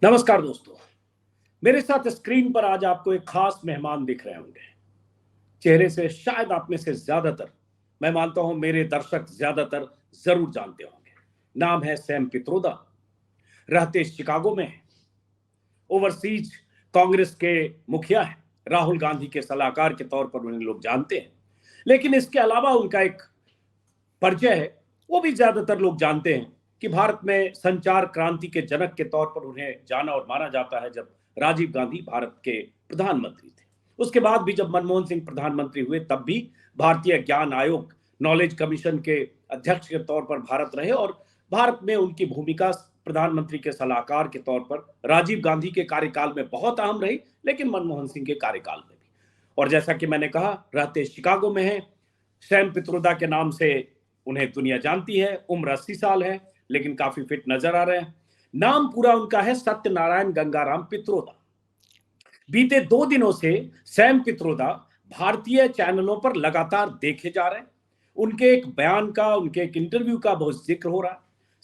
नमस्कार दोस्तों। मेरे साथ स्क्रीन पर आज आपको एक खास मेहमान दिख रहे होंगे। चेहरे से शायद आप में से ज्यादातर, मैं मानता हूं मेरे दर्शक ज्यादातर जरूर जानते होंगे। नाम है सैम पित्रोदा। रहते शिकागो में हैं। ओवरसीज कांग्रेस के मुखिया हैं। राहुल गांधी के सलाहकार के तौर पर उन्हें लोग जानते हैं। लेकिन इसके अलावा उनका एक परिचय है, वो भी ज्यादातर लोग जानते हैं कि भारत में संचार क्रांति के जनक के तौर पर उन्हें जाना और माना जाता है। जब राजीव गांधी भारत के प्रधानमंत्री थे, उसके बाद भी जब मनमोहन सिंह प्रधानमंत्री हुए, तब भी भारतीय ज्ञान आयोग, नॉलेज कमीशन के अध्यक्ष के तौर पर भारत रहे और भारत में उनकी भूमिका प्रधानमंत्री के सलाहकार के तौर पर राजीव गांधी के कार्यकाल में बहुत अहम रही, लेकिन मनमोहन सिंह के कार्यकाल में भी। और जैसा कि मैंने कहा, रहते शिकागो में है। सैम पित्रोदा के नाम से उन्हें दुनिया जानती है। उम्र 80 साल है, लेकिन काफी फिट नजर आ रहे हैं। नाम पूरा उनका है सत्यनारायण गंगाराम पित्रोदा। बीते 2 दिनों से सैम पित्रोदा भारतीय चैनलों पर लगातार देखे जा रहे हैं। उनके एक बयान का, उनके एक इंटरव्यू का बहुत जिक्र हो रहा है।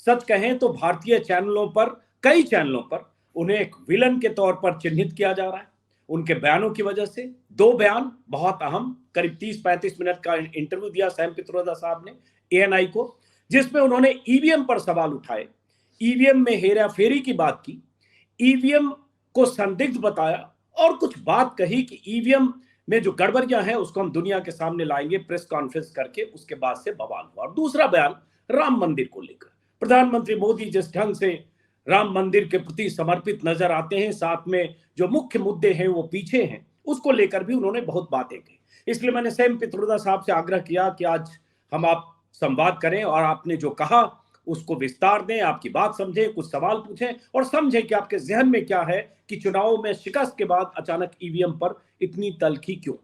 सच कहें तो भारतीय चैनलों पर, कई चैनलों पर उन्हें एक विलन के तौर पर चिन्हित किया जा रहा है उनके बयानों की वजह से। 2 बयान बहुत अहम, करीब 30-35 मिनट का इंटरव्यू दिया सैम पित्रोदा साहब ने एएनआई को, जिसमें उन्होंने ईवीएम पर सवाल उठाए, ईवीएम में हेरा फेरी की बात की, ईवीएम को संदिग्ध बताया और कुछ बात कही कि ईवीएम में जो गड़बड़ियां हैं उसको हम दुनिया के सामने लाएंगे प्रेस कॉन्फ्रेंस करके। उसके बाद से बवाल हुआ। और दूसरा बयान राम मंदिर को लेकर, प्रधानमंत्री मोदी जिस ढंग से राम मंदिर के प्रति समर्पित नजर आते हैं, साथ में जो मुख्य मुद्दे हैं वो पीछे हैं, उसको लेकर भी उन्होंने बहुत बातें की। इसलिए मैंने सैम पित्रोदा साहब से आग्रह किया कि आज हम आप संवाद करें और आपने जो कहा उसको विस्तार दें, आपकी बात समझें, कुछ सवाल पूछें और समझें कि आपके जहन में क्या है कि चुनाव में शिकस्त के बाद अचानक ईवीएम पर इतनी तल्खी क्यों।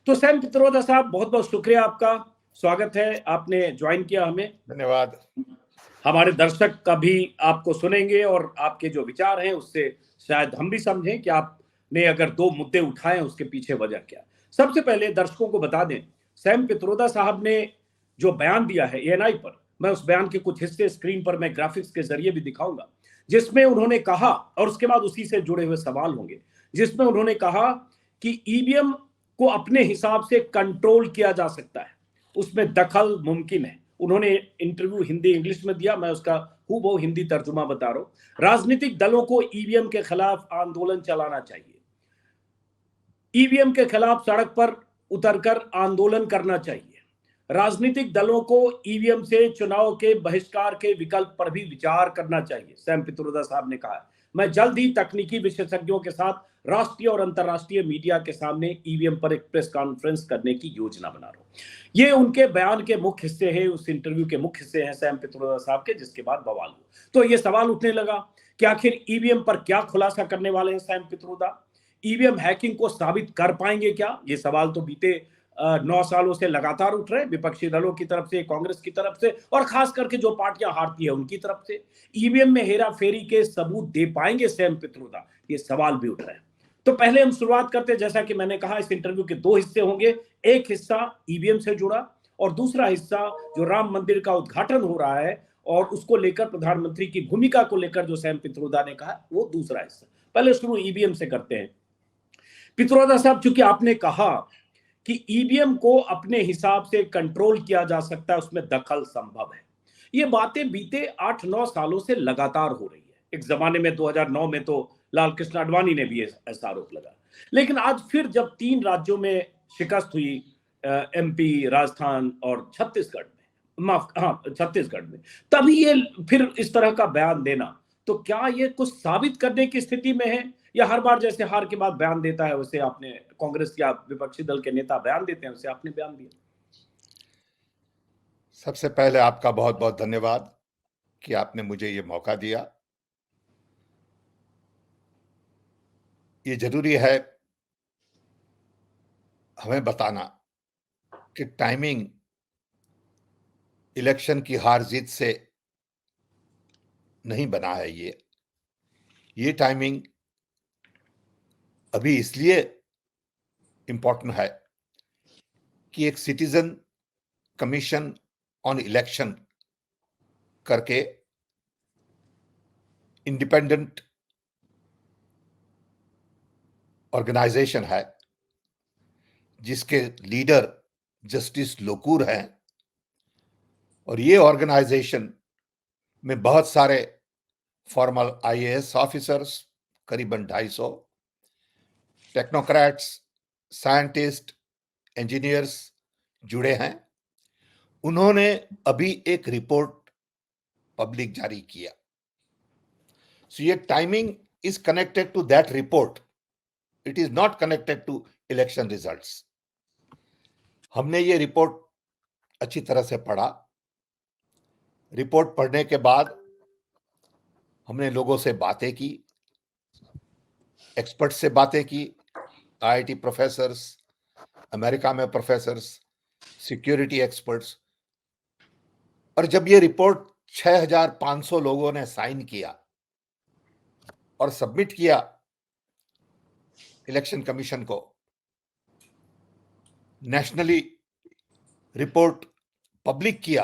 तो सैम पित्रोदा साहब, बहुत बहुत शुक्रिया आपका। स्वागत है, आपने ज्वाइन किया हमें। धन्यवाद। हमारे दर्शक का भी आपको सुनेंगे और आपके जो विचार हैं उससे शायद हम भी समझें कि आपने अगर 2 मुद्दे उठाए उसके पीछे वजह क्या। सबसे पहले दर्शकों को बता दें, सैम पित्रोदा साहब ने जो बयान दिया है एएनआई पर, मैं उस बयान के कुछ हिस्से स्क्रीन पर मैं ग्राफिक्स के जरिए भी दिखाऊंगा, जिसमें उन्होंने कहा, और उसके बाद उसी से जुड़े हुए सवाल होंगे, जिसमें उन्होंने कहा कि ईवीएम को अपने हिसाब से कंट्रोल किया जा सकता है, उसमें दखल मुमकिन है। उन्होंने इंटरव्यू हिंदी इंग्लिश में दिया, मैं उसका हूबहू हिंदी तर्जुमा बता रहा हूं। राजनीतिक दलों को ईवीएम के खिलाफ आंदोलन चलाना चाहिए, ईवीएम के खिलाफ सड़क पर उतरकर आंदोलन करना चाहिए, राजनीतिक दलों को ईवीएम से चुनाव के बहिष्कार के विकल्प पर भी विचार करना चाहिए, सैम पित्रोदा साहब ने कहा। मैं जल्द ही तकनीकी विशेषज्ञों के साथ राष्ट्रीय और अंतर्राष्ट्रीय मीडिया के सामने ईवीएम पर एक प्रेस कॉन्फ्रेंस करने की योजना बना रहा हूं। ये उनके बयान के मुख्य हिस्से हैं, उस इंटरव्यू के मुख्य हिस्से हैं सैम पित्रोदा साहब के, जिसके बाद बवाल हुआ। तो ये सवाल उठने लगा कि आखिर ईवीएम पर क्या खुलासा करने वाले हैं सैम पित्रोदा। ईवीएम हैकिंग को साबित कर पाएंगे क्या? ये सवाल तो बीते 9 सालों से लगातार उठ रहे हैं, विपक्षी दलों की तरफ से, कांग्रेस की तरफ से और खास करके जो पार्टियां हारती है उनकी तरफ से। ईवीएम में हेरा फेरी के सबूत दे पाएंगे सैम पित्रोदा? ये सवाल भी उठ रहे हैं। तो पहले हम शुरुआत करते हैं। जैसा कि मैंने कहा, इस इंटरव्यू के 2 हिस्से होंगे। एक हिस्सा ईवीएम से जुड़ा और दूसरा हिस्सा जो राम मंदिर का उद्घाटन हो रहा है और उसको लेकर प्रधानमंत्री की भूमिका को लेकर जो सैम पित्रोदा ने कहा, वो दूसरा हिस्सा। पहले शुरू ईवीएम से करते हैं। पित्रोदा साहब, चूंकि आपने कहा कि ईवीएम को अपने हिसाब से कंट्रोल किया जा सकता है, उसमें दखल संभव है, ये बातें बीते 8-9 सालों से लगातार हो रही है। एक जमाने में 2009 में तो लाल कृष्ण आडवाणी ने भी ऐसा आरोप लगा, लेकिन आज फिर जब 3 राज्यों में शिकस्त हुई, एमपी, राजस्थान और छत्तीसगढ़ में, छत्तीसगढ़ में, तभी ये फिर इस तरह का बयान देना, तो क्या ये कुछ साबित करने की स्थिति में है, या हर बार जैसे हार के बाद बयान देता है वैसे आपने, कांग्रेस या विपक्षी दल के नेता बयान देते हैं वैसे आपने बयान दिया? सबसे पहले आपका बहुत बहुत धन्यवाद कि आपने मुझे ये मौका दिया। ये जरूरी है हमें बताना कि टाइमिंग इलेक्शन की हार जीत से नहीं बना है। ये टाइमिंग अभी इसलिए इंपॉर्टेंट है कि एक सिटीजन कमीशन ऑन इलेक्शन करके इंडिपेंडेंट ऑर्गेनाइजेशन है जिसके लीडर जस्टिस लोकूर हैं, और ये ऑर्गेनाइजेशन में बहुत सारे फॉर्मल आईएएस ऑफिसर्स, करीबन 250, टेक्नोक्रेट्स, साइंटिस्ट, इंजीनियर्स जुड़े हैं। उन्होंने अभी एक रिपोर्ट पब्लिक जारी किया। सो ये timing is connected to that report, it is not connected to election results. हमने ये रिपोर्ट अच्छी तरह से पढ़ा। रिपोर्ट पढ़ने के बाद हमने लोगों से बातें की, एक्सपर्ट से बातें की, आईआईटी प्रोफेसर्स, अमेरिका में प्रोफेसर्स, सिक्योरिटी एक्सपर्ट्स। और जब ये रिपोर्ट 6500 लोगों ने साइन किया और सबमिट किया इलेक्शन कमीशन को, नेशनली रिपोर्ट पब्लिक किया,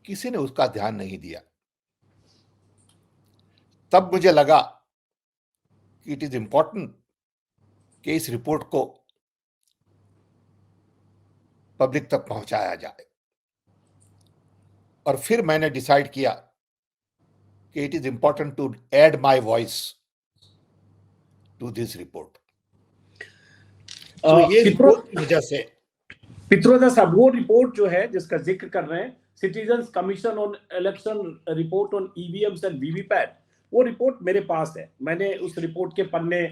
किसी ने उसका ध्यान नहीं दिया। तब मुझे लगा कि इट इज इंपॉर्टेंट कि इस रिपोर्ट को पब्लिक तक पहुंचाया जाए। और फिर मैंने डिसाइड किया कि it is important to add my voice to this report. तो ये रिपोर्ट की वजह से पित्रोदा साहब, वो रिपोर्ट जो है जिसका जिक्र कर रहे हैं, citizens commission on election report on EVMs and VVPAT, वो रिपोर्ट मेरे पास है। मैंने उस रिपोर्ट के पन्ने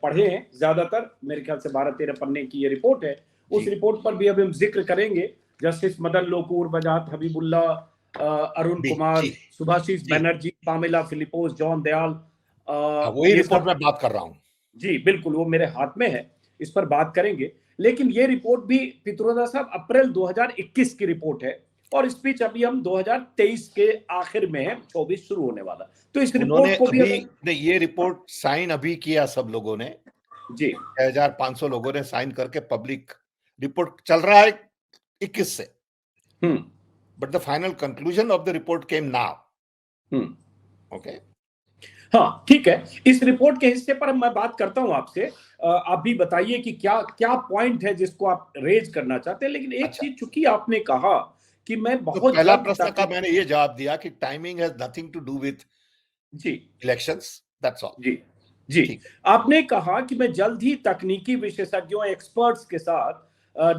पढ़े हैं, ज्यादातर मेरे ख्याल से 12-13 पन्ने की ये रिपोर्ट है। उस रिपोर्ट पर भी अभी हम जिक्र करेंगे। जस्टिस मदन लोकूर, वजाहत हबीबुल्ला, अरुण कुमार, सुभाषिस बनर्जी, पामेला फिलिपोस, जॉन दयाल, वही रिपोर्ट में बात कर रहा हूं। जी बिल्कुल, वो मेरे हाथ में है, इस पर बात करेंगे। लेकिन ये रिपोर्ट भी पित्रोदा साहब अप्रैल 2021 की रिपोर्ट है, और स्पीच अभी हम 2023 के आखिर में है, 24 शुरू होने वाला। तो इस रिपोर्ट को भी ये रिपोर्ट साइन अभी किया सब लोगों ने जी, 6500 लोगों ने साइन करके पब्लिक रिपोर्ट चल रहा है 21 से, but the final conclusion of the report came now. Okay, हाँ ठीक है। इस रिपोर्ट के हिस्से पर मैं बात करता हूं आपसे। आप भी बताइए कि क्या क्या पॉइंट है जिसको आप रेज करना चाहते हैं। लेकिन एक चीज चूंकि आपने कहा कि मैं बहुत तो पहला प्रश्न का मैंने ये जवाब दिया कि timing has nothing to do with the elections, that's all. जी जी, आपने कहा कि मैं जल्द ही तकनीकी विशेषज्ञों, एक्सपर्ट्स के साथ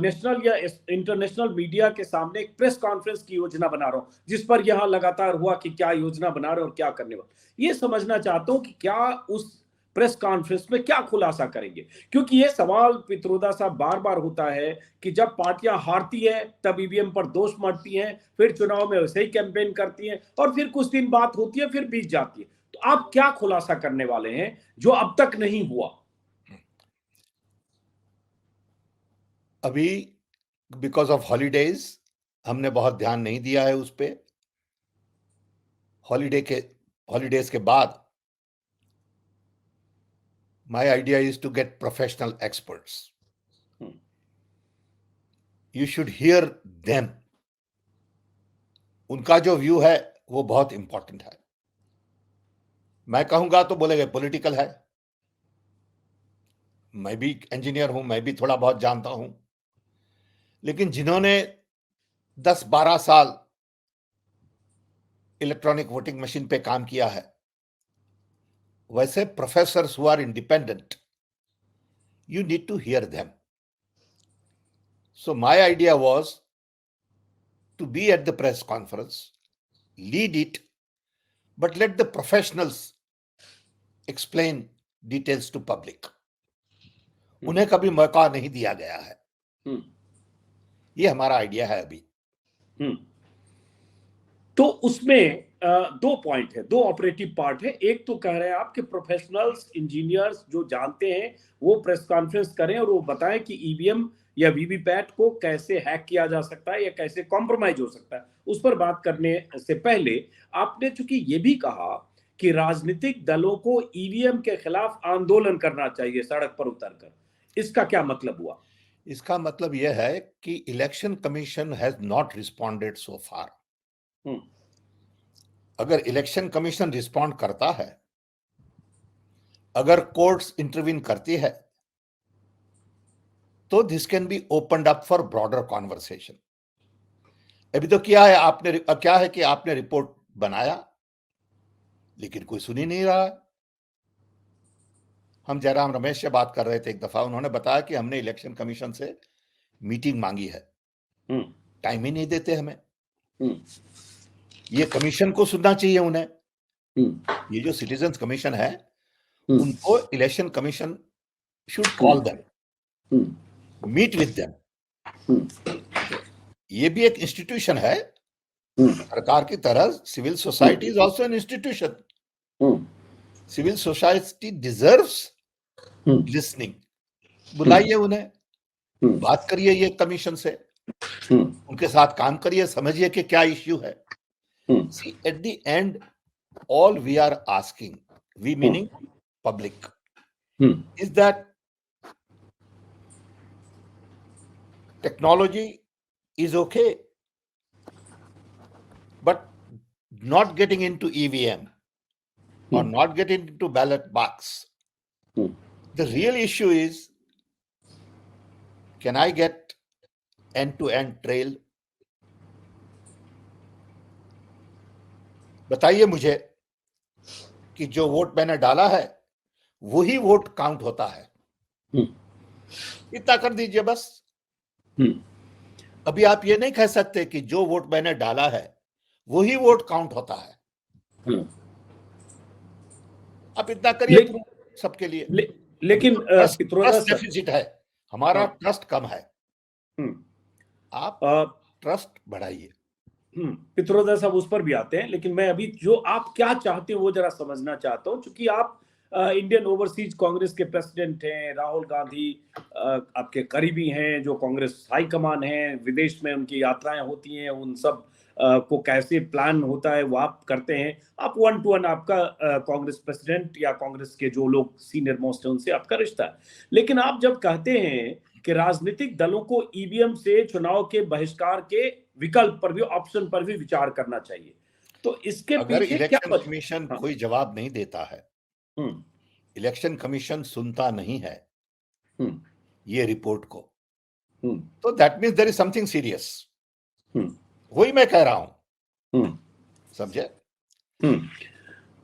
नेशनल या इंटरनेशनल मीडिया के सामने एक प्रेस कॉन्फ्रेंस की योजना बना रहा हूं, जिस पर यहां लगातार हुआ कि क्या योजना बना रहे और क्या करने वाले। ये समझना चाहता हूं कि क्या उस प्रेस कॉन्फ्रेंस में क्या खुलासा करेंगे, क्योंकि ये सवाल पित्रोदा साहब बार बार होता है कि जब पार्टियां हारती है तब ईवीएम पर दोष मढ़ती हैं, फिर चुनाव में वैसे ही कैंपेन करती हैं, और फिर कुछ दिन बात होती है, फिर बीत जाती है। तो आप क्या खुलासा करने वाले हैं जो अब तक नहीं हुआ? अभी बिकॉज ऑफ हॉलीडेज हमने बहुत ध्यान नहीं दिया है उस पे। हॉलीडेज के बाद my idea is to get professional experts. You should hear them. उनका जो व्यू है वो बहुत इंपॉर्टेंट है। मैं कहूंगा तो बोलेंगे पॉलिटिकल है। मैं भी इंजीनियर हूं, मैं भी थोड़ा बहुत जानता हूं, लेकिन जिन्होंने 10-12 साल इलेक्ट्रॉनिक वोटिंग मशीन पे काम किया है, वैसे professors who are independent, you need to hear them. So my idea was to be at the press conference, lead it, but let the professionals explain details to public. उन्हें कभी मौका नहीं दिया गया है। ये हमारा आइडिया है अभी। तो उसमें दो पॉइंट है, दो ऑपरेटिव पार्ट है। एक तो कह रहे हैं आप कि प्रोफेशनल्स, इंजीनियर्स जो जानते हैं वो प्रेस कॉन्फ्रेंस करें और वो बताएं कि ईवीएम या वीवीपैट को कैसे हैक किया जा सकता है या कैसे कॉम्प्रोमाइज हो सकता है। उस पर बात करने से पहले आपने चूंकि ये भी कहा कि राजनीतिक दलों को ईवीएम के खिलाफ आंदोलन करना चाहिए सड़क पर उतरकर, इसका क्या मतलब हुआ? इसका मतलब यह है कि election commission has not responded so far. अगर इलेक्शन कमीशन रिस्पॉन्ड करता है अगर कोर्ट्स इंटरवीन करती है तो this can be opened up for broader conversation. अभी तो क्या है कि आपने रिपोर्ट बनाया लेकिन कोई सुन ही नहीं रहा है। हम जयराम रमेश से बात कर रहे थे एक दफा, उन्होंने बताया कि हमने इलेक्शन कमीशन से मीटिंग मांगी है, टाइम ही नहीं देते हमें। ये कमीशन को सुनना चाहिए उन्हें। ये जो सिटीजन्स कमीशन है उनको election commission should call them, meet with them. ये भी एक इंस्टीट्यूशन है सरकार की तरह। Civil society is also an institution. Civil society deserves listening. बुलाइए उन्हें, बात करिए ये कमीशन से, उनके साथ काम करिए, समझिए कि क्या इश्यू है। See, at the end, all we are asking, we meaning public, is that technology is okay, but not getting into EVM or not getting into ballot box. The real issue is, can I get end-to-end trail? बताइए मुझे कि जो vote मैंने डाला है वही vote count होता है, इतना कर दीजिए बस। अभी आप ये नहीं कह सकते कि जो वोट मैंने डाला है वही वोट काउंट होता है। आप इतना करिए सबके लिए। लेकिन ट्रस्ट डेफिसिट है, हमारा ट्रस्ट कम है, आप ट्रस्ट बढ़ाइए। पित्रोदा साहब उस पर भी आते हैं, लेकिन मैं अभी जो आप क्या चाहते हो वो जरा समझना चाहता हूं, क्योंकि आप इंडियन ओवरसीज कांग्रेस के प्रेसिडेंट हैं, राहुल गांधी आपके करीबी हैं, जो कांग्रेस हाईकमान है, विदेश में उनकी यात्राएं होती हैं, उन सब को कैसे प्लान होता है वो आप करते हैं। आप 1 to 1 आपका कांग्रेस प्रेसिडेंट या कांग्रेस के जो लोग सीनियर मोस्ट हैं उनसे आपका रिश्ता है। लेकिन आप जब कहते हैं कि राजनीतिक दलों को ईवीएम से चुनाव के बहिष्कार के विकल्प पर भी, ऑप्शन पर भी विचार करना चाहिए, तो इसके अगर पीछे इलेक्शन कमीशन कोई जवाब नहीं देता है, इलेक्शन कमीशन सुनता नहीं है ये रिपोर्ट को, तो that means there is something serious. वही मैं कह रहा हूं, समझे?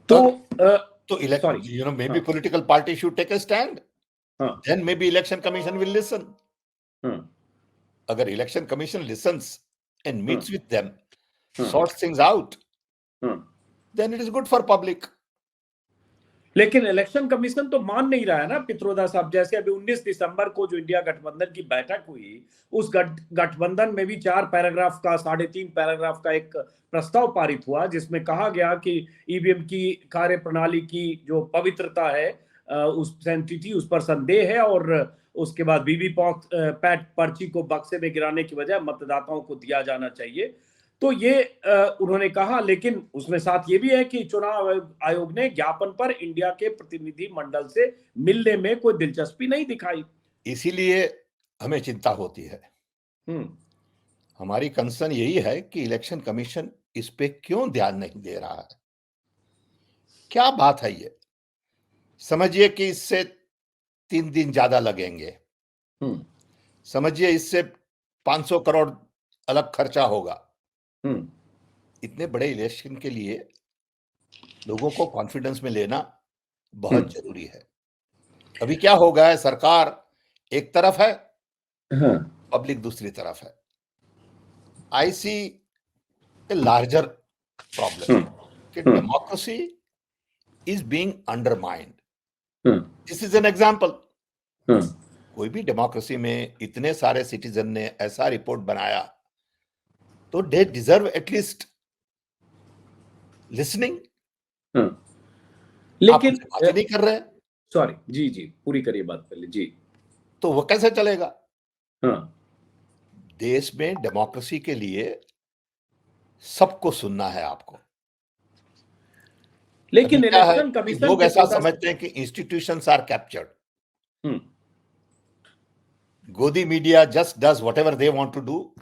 तो election, you know, maybe political party should take a stand, then maybe election commission will listen. अगर election commission listens and meets with them, sorts things out, then it is good for public. लेकिन election commission तो मान नहीं रहा है ना पित्रोदा साहब। जैसे अभी 19 दिसंबर को जो इंडिया गठबंधन की बैठक हुई, उस गठबंधन में भी 4 पैराग्राफ का, 3.5 पैराग्राफ का एक प्रस्ताव पारित हुआ, जिसमें कहा गया कि ईवीएम की कार्य प्रणाली की जो पवित्रता है, उस सैंक्टिटी, उस पर संदेह है, और उसके बाद वीवीपैट पर्ची को बक्से में गिराने की बजाय मतदाताओं को दिया जाना चाहिए। तो ये उन्होंने कहा, लेकिन उसमें साथ ये भी है कि चुनाव आयोग ने ज्ञापन पर इंडिया के प्रतिनिधि मंडल से मिलने में कोई दिलचस्पी नहीं दिखाई। इसीलिए हमें चिंता होती है। हमारी कंसर्न यही है कि इलेक्शन कमीशन इस पे क्यों ध्यान नहीं दे रहा है। क्या बात है ये? समझिए कि इससे 3 दिन ज्यादा लगेंगे, समझिए इससे 500 करोड़ अलग खर्चा होगा। इतने बड़े इलेक्शन के लिए लोगों को कॉन्फिडेंस में लेना बहुत जरूरी है। अभी क्या हो गया है, सरकार एक तरफ है, पब्लिक दूसरी तरफ है। आई सी ए लार्जर प्रॉब्लम कि democracy is being undermined. This is an example. कोई भी डेमोक्रेसी में इतने सारे सिटीजन ने ऐसा रिपोर्ट बनाया तो दे डिजर्व एटलीस्ट लिसनिंग। लेकिन बात नहीं कर रहे। सॉरी, जी जी, पूरी करिए बात पहले जी। तो वो कैसे चलेगा? देश में डेमोक्रेसी के लिए सबको सुनना है आपको। लेकिन इलेक्शन कमीशन, लोग ऐसा समझते हैं कि institutions are captured. Godi media just does whatever they want to do.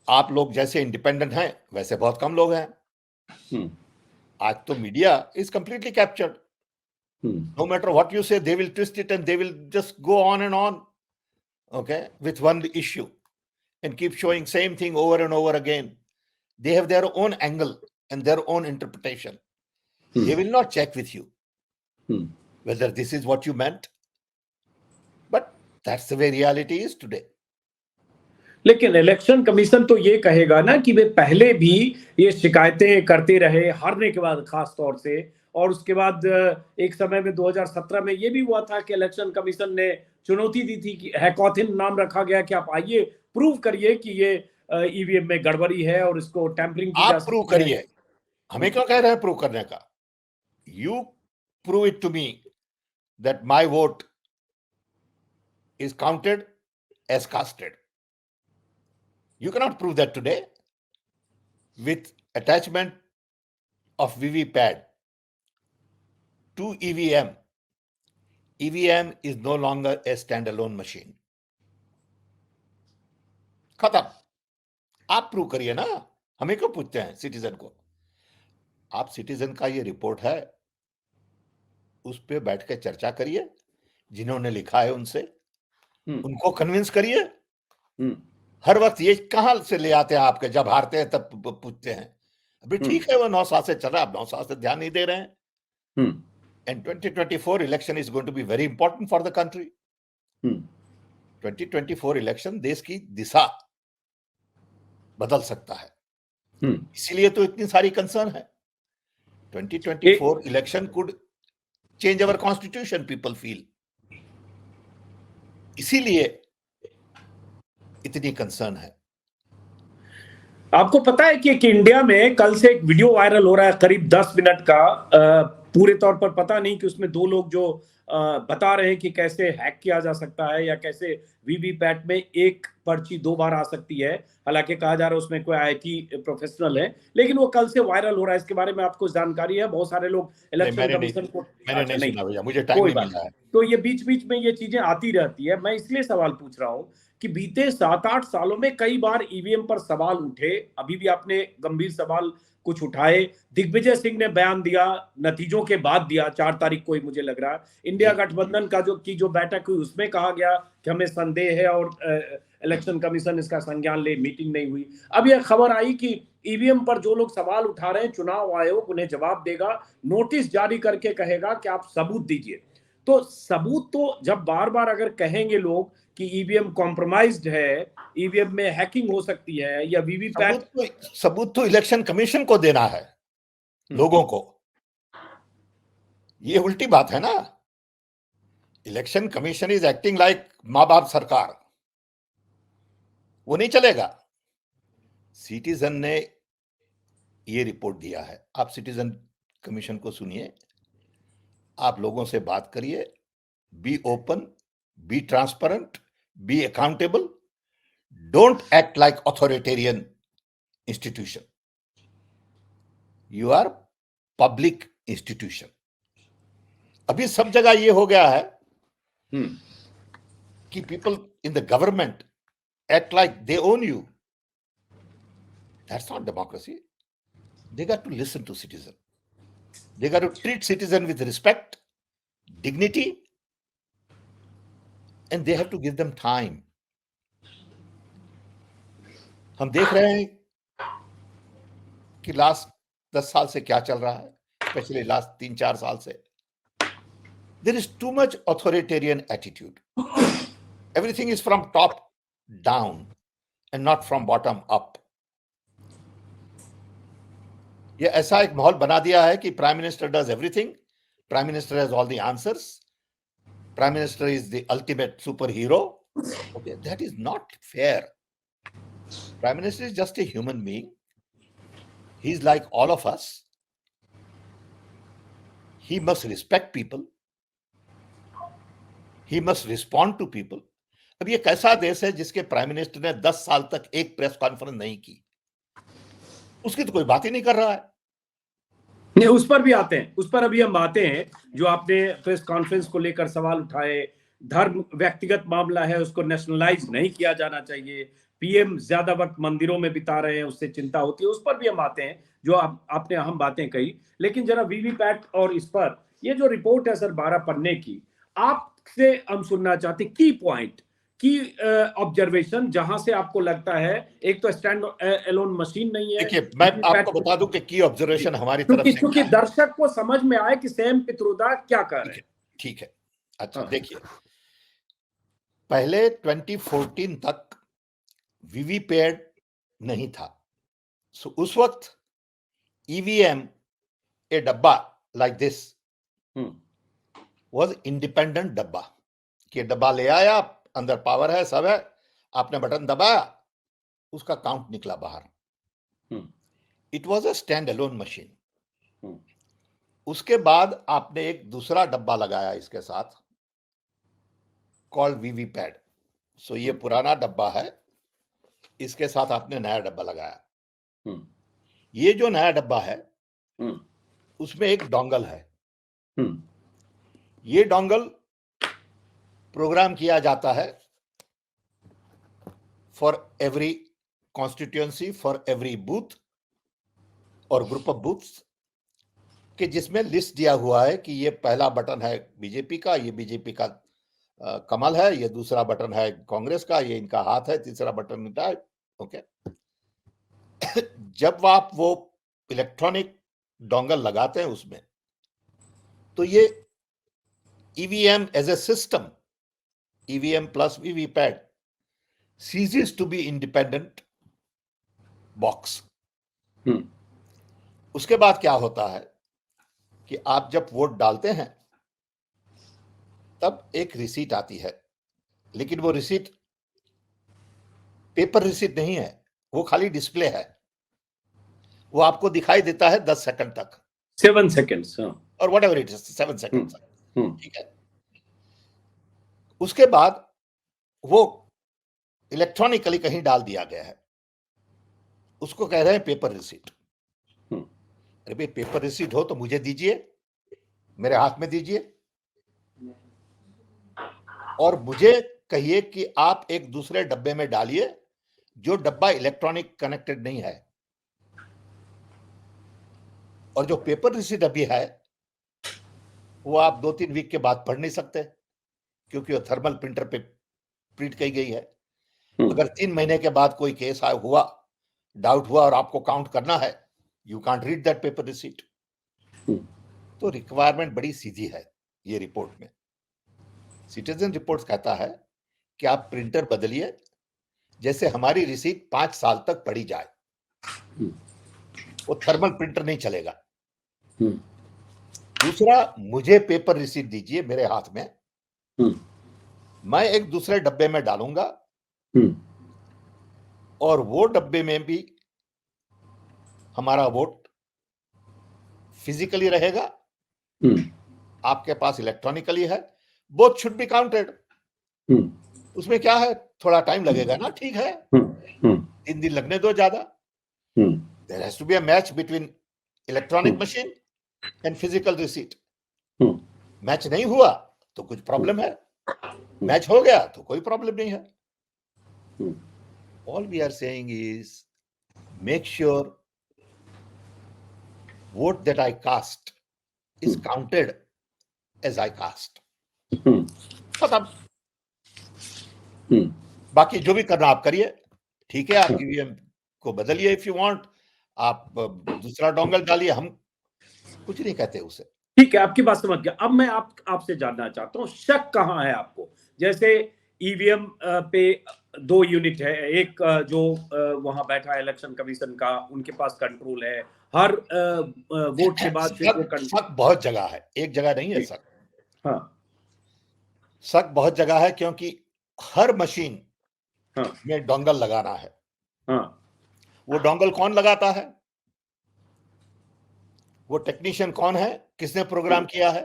आप लोग जैसे इंडिपेंडेंट हैं वैसे बहुत कम लोग हैं। आज तो media is completely captured. No matter what you say, they will twist it and they will just go on and on, okay, with one issue and keep showing same thing over and over again. They have their own angle and their own interpretation. They will not check with you whether this is what you meant. But that's the way reality is today. लेकिन election commission तो ये कहेगा ना कि वे पहले भी ये शिकायतें करते रहे, हारने के बाद खास तौर से, और उसके बाद एक समय में 2017 में ये भी हुआ था कि इलेक्शन कमीशन ने चुनौती दी थी कि हैकॉथन नाम रखा गया कि आप आइए प्रूव करिए कि ये ईवीएम में गड़बड़ी है और इसको टैंपरिंग की जा सकती है। आप प्रूव करिए, हमें क्या कह रहे हैं प्रूव करने का? You prove it to me that my vote is counted as casted. You cannot prove that today with attachment of VVPAT to EVM. EVM is no longer a standalone machine. खत्म. आप prove करिए ना, हमें क्यों पूछते हैं citizen को? आप सिटीजन का ये रिपोर्ट है, उस पे बैठ के चर्चा करिए, जिन्होंने लिखा है उनसे, उनको कन्विंस करिए. हर वक्त ये कहां से ले आते हैं आपके, जब हारते हैं तब पूछते हैं. अभी ठीक है, वो 9 साल से चल रहा है, आप 9 साल से ध्यान नहीं दे रहे हैं. And 2024 election is going to be very important for the country. 2024 election देश की दिशा बदल सकता है. इसीलिए तो इतनी सारी कंसर्न है. 2024 election could change our constitution, people feel. इसीलिए इतनी कंसर्न है. आपको पता है कि इंडिया में कल से एक वीडियो वायरल हो रहा है करीब 10 मिनट का, पूरे तौर पर पता नहीं कि उसमें 2 लोग जो बता रहे हैं कि कैसे हैक किया जा सकता है या कैसे वीवीपैट में एक पर्ची 2 बार आ सकती है. हालांकि कहा जा रहा है उसमें कोई आईटी प्रोफेशनल है, लेकिन वो कल से वायरल हो रहा है. इसके बारे में आपको जानकारी है? बहुत सारे लोग इलेक्शन कमीशन को नहीं, मुझे टाइम नहीं मिला है. तो ये बीच बीच में ये चीजें आती रहती है. मैं इसलिए सवाल पूछ रहा हूँ कि बीते 7-8 सालों में कई बार ईवीएम पर सवाल उठे, अभी भी आपने गंभीर सवाल कुछ उठाए. दिग्विजय सिंह ने बयान दिया, नतीजों के बाद दिया, 4 तारीख को ही मुझे लग रहा है. इंडिया गठबंधन का जो बैठक हुई उसमें कहा गया कि हमें संदेह है और इलेक्शन कमीशन इसका संज्ञान ले, मीटिंग नहीं हुई. अब यह खबर आई कि ईवीएम पर जो लोग सवाल उठा रहे हैं, चुनाव आयोग उन्हें जवाब देगा, नोटिस जारी करके कहेगा कि आप सबूत दीजिए. तो सबूत तो जब बार बार अगर कहेंगे लोग कि ईवीएम कॉम्प्रोमाइज्ड है, ईवीएम में हैकिंग हो सकती है या वीवीपैट, सबूत तो इलेक्शन कमीशन को देना है, लोगों को. ये उल्टी बात है ना. Election commission is acting like माँ बाप सरकार. वो नहीं चलेगा. सिटीजन ने ये रिपोर्ट दिया है, आप सिटीजन कमीशन को सुनिए, आप लोगों से बात करिए, be open, be transparent, be accountable. Don't act like authoritarian institution. You are public institution. अभी सब जगह ये हो गया है कि people in the government act like they own you. That's not democracy. They got to listen to citizen. They got to treat citizen with respect, dignity, and they have to give them time. हम देख रहे हैं कि last 10 साल से क्या चल रहा है, स्पेशली लास्ट 3-4 साल से. There is too much authoritarian attitude. Everything is from top down and not from bottom up. ये ऐसा एक माहौल बना दिया है कि prime minister does everything. Prime Minister has all the answers. Prime Minister is the ultimate superhero. Okay, that is not fair. Prime Minister is just a human being. He's like all of us. He must respect people. He must respond to people. अब ये कैसा देश है जिसके prime minister ने 10 साल तक एक प्रेस कॉन्फ्रेंस नहीं की? उसकी तो कोई बात ही नहीं कर रहा है. नहीं, उस पर भी आते हैं, उस पर अभी हम आते हैं. जो आपने प्रेस कॉन्फ्रेंस को लेकर सवाल उठाए, धर्म व्यक्तिगत मामला है, उसको नेशनलाइज नहीं किया जाना चाहिए, पीएम ज्यादा वक्त मंदिरों में बिता रहे हैं, उससे चिंता होती है, उस पर भी हम आते हैं, जो आपने अहम बातें कही। लेकिन जरा वीवीपैट और इस पर ये जो रिपोर्ट है सर 12 पन्ने की, आपसे हम सुनना चाहते की पॉइंट, की ऑब्जर्वेशन, जहां से आपको लगता है एक तो स्टैंड एलोन मशीन नहीं है। देखिए, मैं आपको बता दूं कि की ऑब्जर्वेशन हमारी तरफ से क्योंकि दर्शक को समझ में आए कि सैम पित्रोदा क्या कर रहे हैं। ठीक है। अच्छा, हाँ। देखिए, पहले 2014 तक वीवीपैट नहीं था। सो उस वक्त ईवीएम, ए डब्बा लाइक दिस वाज इंडिपेंडेंट डब्बा, कि डब्बा ले आया, अंदर पावर है, सब है, आपने बटन दबाया, उसका काउंट निकला बाहर। It was a stand alone machine. उसके बाद आपने एक दूसरा डब्बा लगाया इसके साथ, कॉल्ड वीवीपैट। सो ये पुराना डब्बा है, इसके साथ आपने नया डब्बा लगाया। ये जो नया डब्बा है उसमें एक डोंगल है। ये डोंगल प्रोग्राम किया जाता है for every constituency, for every booth और ग्रुप ऑफ बूथ्स, कि जिसमें लिस्ट दिया हुआ है कि ये पहला बटन है बीजेपी का, ये बीजेपी का कमल है, ये दूसरा बटन है कांग्रेस का, ये इनका हाथ है, तीसरा बटन इनका है। ओके। जब आप वो इलेक्ट्रॉनिक डोंगल लगाते हैं उसमें, तो ये EVM as a system, EVM plus VVPAT ceases to be independent box। उसके बाद क्या होता है कि आप जब वोट डालते हैं तब एक रिसीट आती है, लेकिन वो रिसीट पेपर रिसीट नहीं है, वो खाली डिस्प्ले है। वो आपको दिखाई देता है 10 सेकंड तक, 7 सेकंड्स, और what ever it is, 7 second तक। ठीक है। उसके बाद वो इलेक्ट्रॉनिकली कहीं डाल दिया गया है, उसको कह रहे हैं पेपर रिसीट। अरे भाई, पेपर रिसीट हो तो मुझे दीजिए, मेरे हाथ में दीजिए, और मुझे कहिए कि आप एक दूसरे डब्बे में डालिए जो डब्बा इलेक्ट्रॉनिक कनेक्टेड नहीं है। और जो पेपर रिसीट अभी है वो आप 2-3 वीक के बाद पढ़ नहीं सकते, क्योंकि वो थर्मल प्रिंटर पे प्रिंट की गई है। अगर 3 महीने के बाद कोई केस हुआ, डाउट हुआ और आपको काउंट करना है, you can't read that paper receipt. तो रिक्वायरमेंट बड़ी सीधी है ये रिपोर्ट में। सिटीजन रिपोर्ट कहता है कि आप प्रिंटर बदलिए, जैसे हमारी रिसीट 5 साल तक पढ़ी जाए। वो थर्मल प्रिंटर नहीं चलेगा। दूसरा, मुझे पेपर रिसीट दीजिए मेरे हाथ में, मैं एक दूसरे डब्बे में डालूंगा, और वो डब्बे में भी हमारा वोट फिजिकली रहेगा, आपके पास इलेक्ट्रॉनिकली है। Both should be counted. उसमें क्या है, थोड़ा टाइम लगेगा ना, ठीक है, 3 दिन लगने दो ज्यादा। There has to be a match between electronic machine and physical receipt. Match नहीं हुआ तो कुछ प्रॉब्लम है, मैच हो गया तो कोई प्रॉब्लम नहीं है। All we are saying is make sure vote that I cast is counted as I cast। खत्म। बाकी जो भी करना आप करिए, ठीक है, आप ईवीएम को बदलिए इफ यू वांट, आप दूसरा डोंगल डालिए, हम कुछ नहीं कहते उसे। ठीक है, आपकी बात समझ गया। अब मैं आपसे जानना चाहता हूं, शक कहां है आपको? जैसे ईवीएम पे 2 यूनिट है, एक जो वहां बैठा है इलेक्शन कमीशन का, उनके पास कंट्रोल है, हर वोट के बाद फिर वो शक बहुत जगह है, एक जगह नहीं है शक। हाँ, शक बहुत जगह है, क्योंकि हर मशीन में डोंगल लगाना है। वो डोंगल कौन लगाता है, वो टेक्नीशियन कौन है, किसने प्रोग्राम किया है,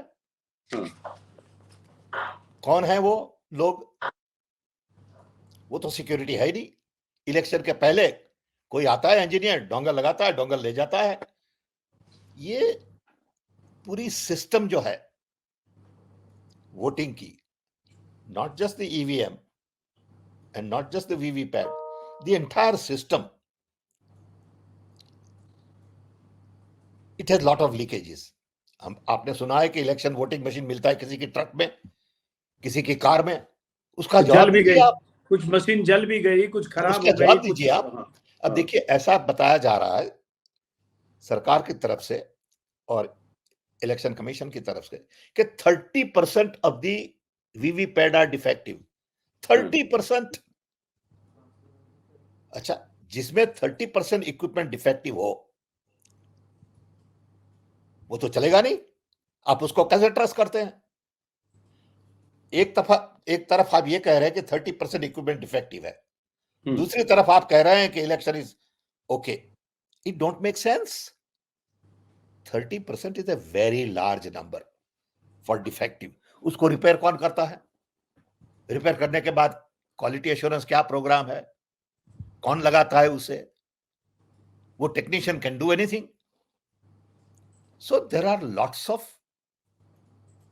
कौन है वो लोग? वो तो सिक्योरिटी है ही नहीं। इलेक्शन के पहले कोई आता है इंजीनियर, डोंगल लगाता है, डोंगल ले जाता है। ये पूरी सिस्टम जो है वोटिंग की, not just the EVM and not just the VVPAT, the entire system, it has lot of leakages. हम आपने सुना है कि इलेक्शन वोटिंग मशीन मिलता है किसी की ट्रक में, किसी की कार में, उसका जल जवाब भी दीजिए गई, आप, कुछ मशीन जल भी गई, कुछ खराब उसका हो गई, जवाब कुछ दीजिए आप। हाँ, अब देखिए ऐसा बताया जा रहा है सरकार की तरफ से और इलेक्शन कमीशन की तरफ से कि 30% of the VVPAT are defective. 30%। अच्छा, जिसमें 30% इक्विपमेंट डिफेक्टिव हो वो तो चलेगा नहीं, आप उसको कैसे ट्रस्ट करते हैं? एक तरफ आप ये कह रहे हैं कि 30% इक्विपमेंट डिफेक्टिव है, दूसरी तरफ आप कह रहे हैं कि election is okay. It don't make sense. 30% is a very large number for defective. उसको रिपेयर कौन करता है? रिपेयर करने के बाद क्वालिटी एश्योरेंस क्या प्रोग्राम है, कौन लगाता है उसे? वो technician can do anything. So there are lots of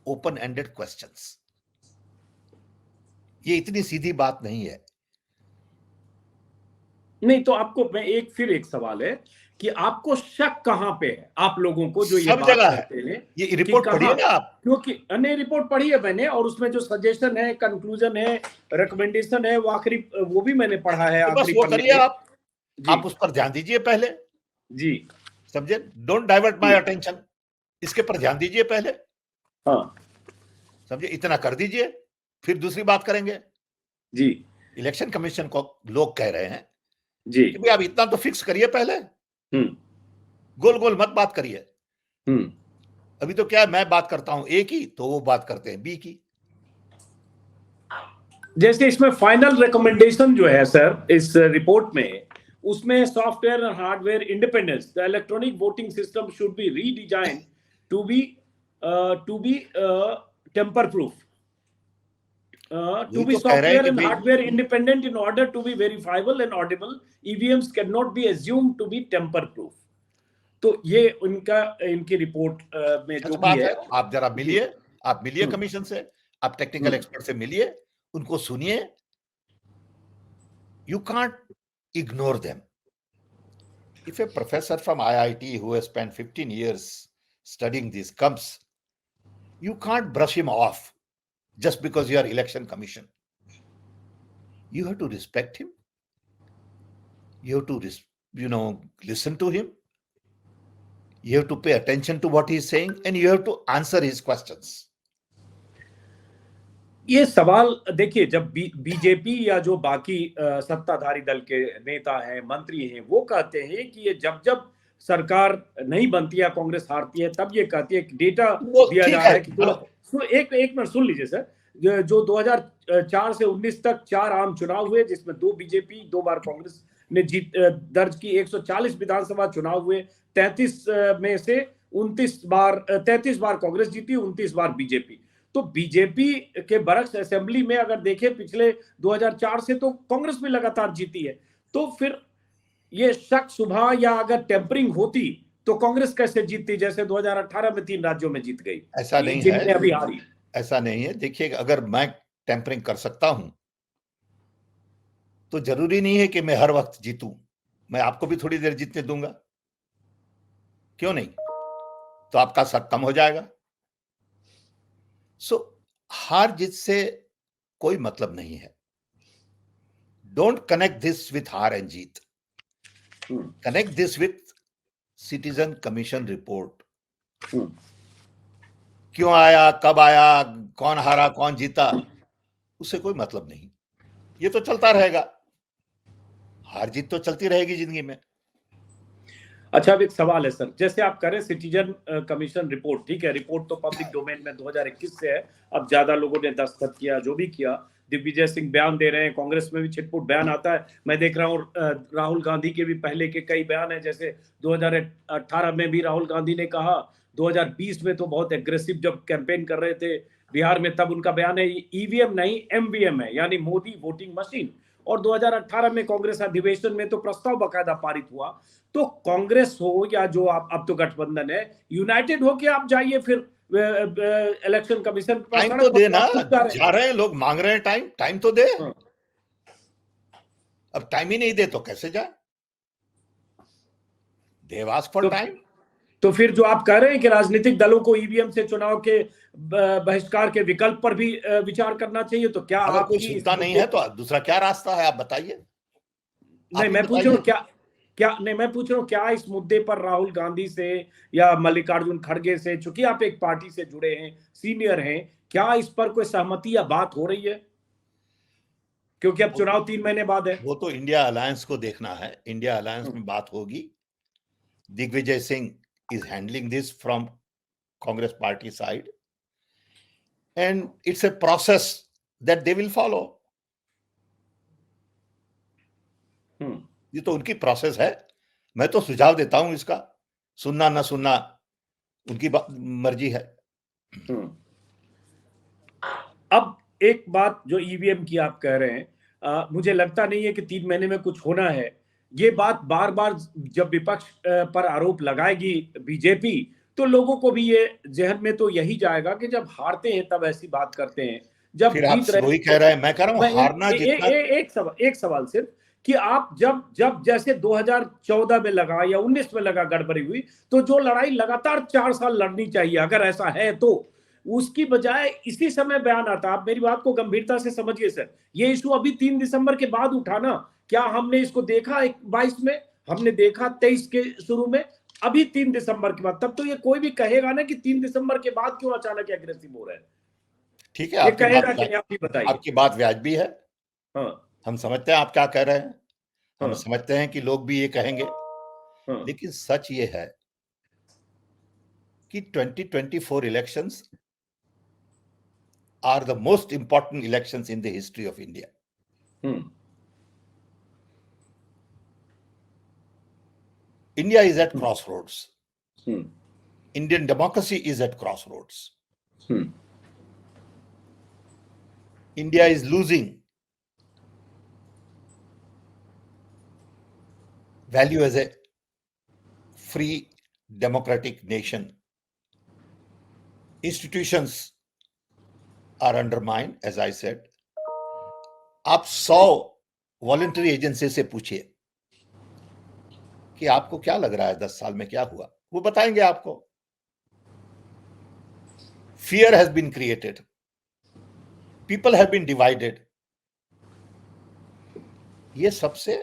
open ended questions. ये इतनी सीधी बात नहीं है। नहीं तो आपको मैं एक सवाल है कि आपको शक कहां पे है, आप लोगों को जो ये सब बात जगह है। करते हैं ये रिपोर्ट पढ़िए ना आप। क्योंकि अन्य रिपोर्ट पढ़ी है मैंने, और उसमें जो सजेशन है, कंक्लूजन है, रिकमेंडेशन है, वो आखिरी वो भी मैंने पढ़ा है तो बस आखिरी वो पन्ने करिए पे। आप उस पर ध्यान दीजिए पहले। जी समझे? Don't divert my attention. इसके पर ध्यान दीजिए पहले। हाँ समझे? इतना कर दीजिए, फिर दूसरी बात करेंगे। जी। इलेक्शन कमीशन को लोग कह रहे हैं जी कि भाई आप इतना तो फिक्स करिए पहले, गोल गोल मत बात करिए। अभी तो क्या है, मैं बात करता हूं ए की तो वो बात करते हैं बी की। जैसे इसमें फाइनल रिकमेंडेशन जो है सर इस रिपोर्ट में, उसमें सॉफ्टवेयर और hardware independence, the electronic voting system should be redesign to be tamper proof, to be software and hardware independent in order to be verifiable and audible. EVMs cannot be assumed to be tamper proof. तो ये इनकी report में जो भी है, आप जरा मिलिए कमीशन से, आप टेक्निकल एक्सपर्ट से मिलिए, उनको सुनिए। You can't ignore them. If a professor from IIT who has spent 15 years studying this comes, you can't brush him off just because you are election commission. You have to respect him. You have to, listen to him. You have to pay attention to what he is saying, and you have to answer his questions. ये सवाल देखिए, जब BJP या जो बाकी सत्ताधारी दल के नेता हैं, मंत्री हैं, वो कहते हैं कि ये जब जब सरकार नहीं बनती है, कांग्रेस हारती है, तब ये कहती है कि डेटा दिया जा रहा है कि एक मिनट सुन लीजिए सर। जो 2004 से 19 तक 4 आम चुनाव हुए, जिसमें 2 बीजेपी 2 बार कांग्रेस ने जीत दर्ज की, 140 विधानसभा चुनाव हुए, 33 में से 33 बार कांग्रेस जीती, 29 बार बीजेपी। तो बीजेपी के बरक्स असेंबली में अगर देखें पिछले 2004 से, तो कांग्रेस भी लगातार जीती है। तो फिर ये शक सुबह या अगर टेम्परिंग होती तो कांग्रेस कैसे जीतती, जैसे 2018 में 3 राज्यों में जीत गई, ऐसा नहीं है, अभी हारी। ऐसा नहीं है। देखिए, अगर मैं टेम्परिंग कर सकता हूं तो जरूरी नहीं है कि मैं हर वक्त जीतूं। मैं आपको भी थोड़ी देर जीतने दूंगा, क्यों नहीं? तो आपका शक कम हो जाएगा। सो हार जीत से कोई मतलब नहीं है। डोंट कनेक्ट दिस विथ हार and Jeet, connect this with citizen commission report. क्यों आया, कब आया, कौन हारा, कौन जीता, उससे कोई मतलब नहीं। ये तो चलता रहेगा, हार जीत तो चलती रहेगी जिंदगी में। अच्छा, अब एक सवाल है सर, जैसे आप करें सिटीजन कमीशन रिपोर्ट, ठीक है, रिपोर्ट तो पब्लिक डोमेन में 2021 से है, अब ज्यादा लोगों ने दस्तखत किया, जो भी किया। दिग्विजय सिंह बयान दे रहे हैं, कांग्रेस में भी छिटपुट बयान आता है। मैं देख रहा हूँ राहुल गांधी के भी पहले के कई बयान है, जैसे 2018 में भी राहुल गांधी ने कहा, 2020 में तो बहुत एग्रेसिव जब कैंपेन कर रहे थे बिहार में, तब उनका बयान है ईवीएम नहीं एमवीएम है, यानी मोदी वोटिंग मशीन। और 2018 में कांग्रेस अधिवेशन में तो प्रस्ताव बाकायदा पारित हुआ। तो कांग्रेस हो या जो आप, अब तो गठबंधन है, यूनाइटेड हो के आप जाइए फिर इलेक्शन कमीशन पर। टाइम तो दे ना, जा रहे हैं लोग, मांग रहे हैं टाइम तो दे। अब टाइम ही नहीं दे तो कैसे जाए? They have asked for time. तो फिर जो आप कह रहे हैं कि राजनीतिक दलों को ईवीएम से चुनाव के बहिष्कार के विकल्प पर भी विचार करना चाहिए, तो क्या अगर कोई आपकी इस सुनता नहीं मुद्दे है तो दूसरा क्या रास्ता है, आप बताइए, नहीं, आप ही मैं पूछ रहा बताइए। हूँ क्या क्या नहीं, मैं पूछ रहा हूँ क्या इस मुद्दे पर राहुल गांधी से या मल्लिकार्जुन खड़गे से, चूंकि आप एक पार्टी से जुड़े हैं, सीनियर हैं, क्या इस पर कोई सहमति या बात हो रही है? क्योंकि अब वो तो चुनाव 3 महीने बाद है। वो तो इंडिया अलायंस को देखना है, इंडिया अलायंस में बात होगी। Digvijay Singh is handling this from Congress party side, and it's a process that they will follow. ये तो उनकी प्रोसेस है, मैं तो सुझाव देता हूं, इसका सुनना ना सुनना उनकी मर्जी है। अब एक बात जो ईवीएम की आप कह रहे हैं, मुझे लगता नहीं है कि 3 महीने में कुछ होना है। ये बात बार बार जब विपक्ष पर आरोप लगाएगी बीजेपी, तो लोगों को भी ये जहन में तो यही जाएगा कि जब हारते हैं तब ऐसी बात करते हैं, जब फिर आप जीत रहे वही हैं कह तो रहे हैं, मैं कह रहा हूं मैं हारना जितना। एक सवाल सिर्फ कि आप जब जब जैसे 2014 में लगा या 19 में लगा गड़बड़ी हुई, तो जो लड़ाई लगातार 4 साल लड़नी चाहिए अगर ऐसा है तो, उसकी बजाय इसी समय बयान आता। आप मेरी बात को गंभीरता से समझिए सर, ये इशू अभी 3 दिसंबर के बाद उठाना, क्या हमने इसको देखा 22 में, हमने देखा 23 के शुरू में, अभी 3 दिसंबर के बाद, तब तो ये कोई भी कहेगा ना कि 3 दिसंबर के बाद क्यों अचानक एग्रेसिव हो रहे हैं। ठीक है, ये कहेगा कि नहीं, आप ही बताइए। आपकी बात वाजिबी है, हाँ हम समझते हैं आप क्या कह रहे हैं, हम हाँ समझते हैं कि लोग भी ये कहेंगे, हाँ। लेकिन सच ये है कि 2024 elections are the most important elections in the history of India. India is at crossroads. Indian democracy is at crossroads. India is losing value as a free democratic nation. Institutions are undermined, as I said. आप 100 voluntary agency से पूछिए कि आपको क्या लग रहा है 10 साल में क्या हुआ, वो बताएंगे आपको। Fear has been created. People have been divided. ये सबसे